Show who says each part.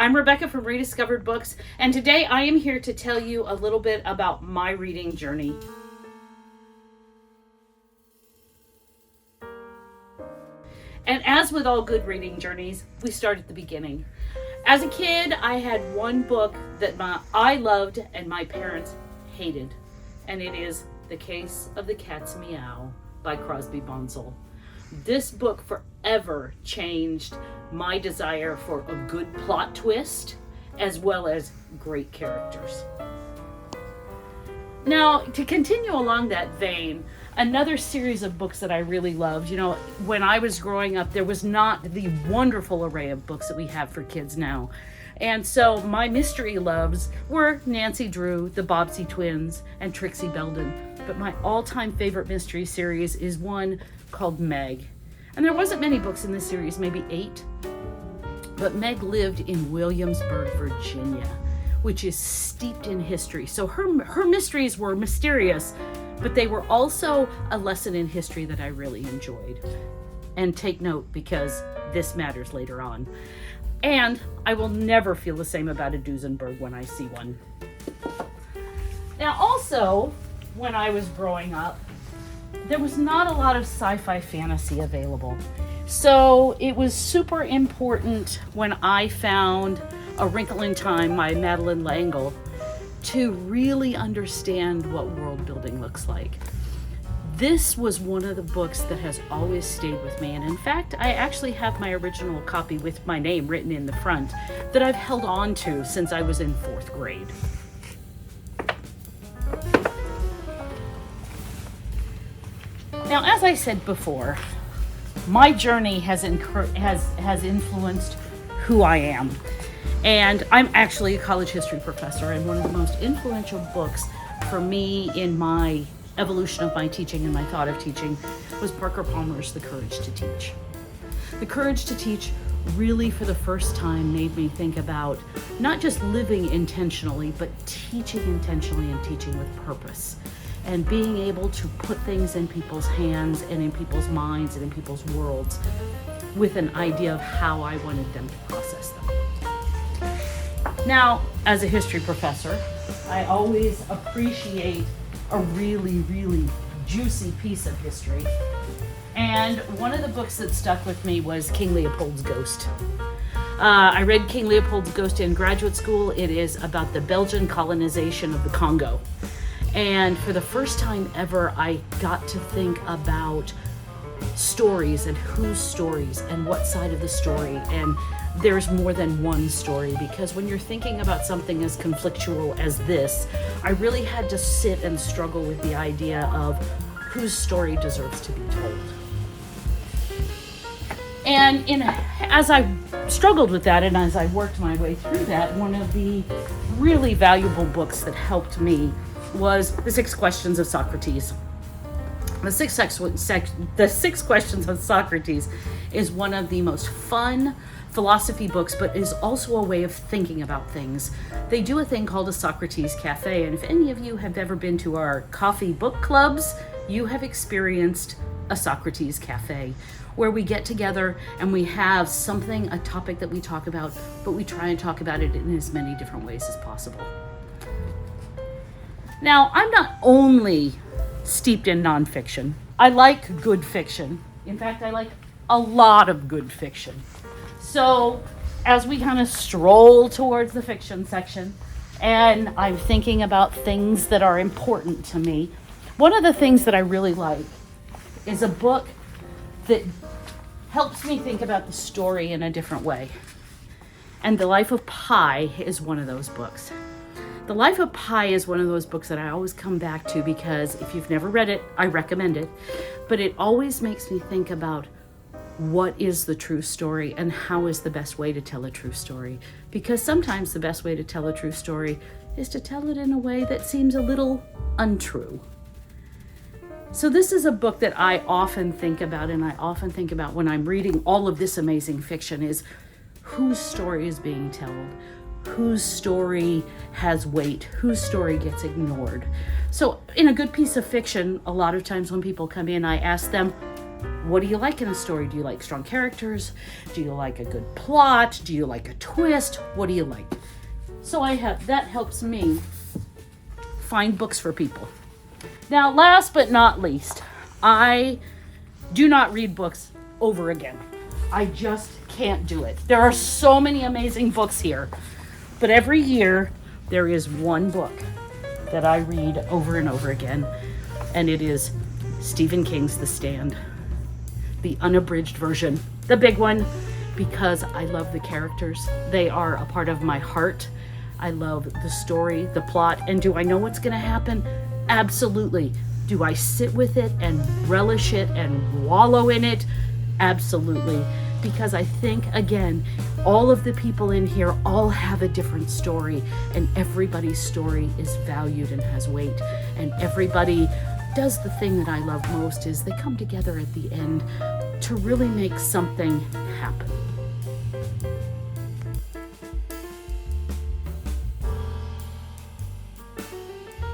Speaker 1: I'm Rebecca from Rediscovered Books, and today I am here to tell you a little bit about my reading journey. And as with all good reading journeys, we start at the beginning. As a kid, I had one book that I loved and my parents hated, and it is The Case of the Cat's Meow by Crosby Bonsall. This book forever changed my desire for a good plot twist as well as great characters. Now, to continue along that vein, another series of books that I really loved, when I was growing up, there was not the wonderful array of books that we have for kids now. And so my mystery loves were Nancy Drew, the Bobbsey Twins, and Trixie Belden. But my all-time favorite mystery series is one called Meg. And there wasn't many books in this series, maybe 8. But Meg lived in Williamsburg, Virginia, which is steeped in history. So her mysteries were mysterious, but they were also a lesson in history that I really enjoyed. And take note, because this matters later on. And I will never feel the same about a Duesenberg when I see one. Now also, when I was growing up, there was not a lot of sci-fi fantasy available. So it was super important when I found A Wrinkle in Time by Madeleine L'Engle to really understand what world building looks like. This was one of the books that has always stayed with me. And in fact, I actually have my original copy with my name written in the front that I've held on to since I was in 4th grade. Now, as I said before, my journey has influenced who I am. And I'm actually a college history professor, and one of the most influential books for me in my evolution of my teaching and my thought of teaching was Parker Palmer's The Courage to Teach. The Courage to Teach really, for the first time, made me think about not just living intentionally, but teaching intentionally and teaching with purpose. And being able to put things in people's hands and in people's minds and in people's worlds with an idea of how I wanted them to process them. Now, as a history professor, I always appreciate a really, really juicy piece of history. And one of the books that stuck with me was King Leopold's Ghost. I read King Leopold's Ghost in graduate school. It is about the Belgian colonization of the Congo. And for the first time ever, I got to think about stories and whose stories and what side of the story. And there's more than one story, because when you're thinking about something as conflictual as this, I really had to sit and struggle with the idea of whose story deserves to be told. And as I struggled with that and as I worked my way through that, one of the really valuable books that helped me was The 6 Questions of Socrates. The Six Questions of Socrates is one of the most fun philosophy books, but is also a way of thinking about things. They do a thing called a Socrates Cafe, and if any of you have ever been to our coffee book clubs, you have experienced a Socrates Cafe, where we get together and we have a topic that we talk about, but we try and talk about it in as many different ways as possible. Now, I'm not only steeped in nonfiction. I like good fiction. In fact, I like a lot of good fiction. So, as we kind of stroll towards the fiction section, and I'm thinking about things that are important to me, one of the things that I really like is a book that helps me think about the story in a different way. And The Life of Pi is one of those books. The Life of Pi is one of those books that I always come back to, because if you've never read it, I recommend it. But it always makes me think about what is the true story and how is the best way to tell a true story. Because sometimes the best way to tell a true story is to tell it in a way that seems a little untrue. So this is a book that I often think about, and I often think about when I'm reading all of this amazing fiction, is whose story is being told, whose story has weight, whose story gets ignored. So in a good piece of fiction, a lot of times when people come in, I ask them, What do you like in a story? Do you like strong characters? Do you like a good plot? Do you like a twist? What do you like? So that helps me find books for people. Now, last but not least, I do not read books over again. I just can't do it. There are so many amazing books here, but every year there is one book that I read over and over again, and it is Stephen King's The Stand, the unabridged version, the big one, because I love the characters. They are a part of my heart. I love the story, the plot, and do I know what's going to happen? Absolutely. Do I sit with it and relish it and wallow in it? Absolutely. Because I think, again, all of the people in here all have a different story, and everybody's story is valued and has weight, and everybody does the thing that I love most is they come together at the end to really make something happen.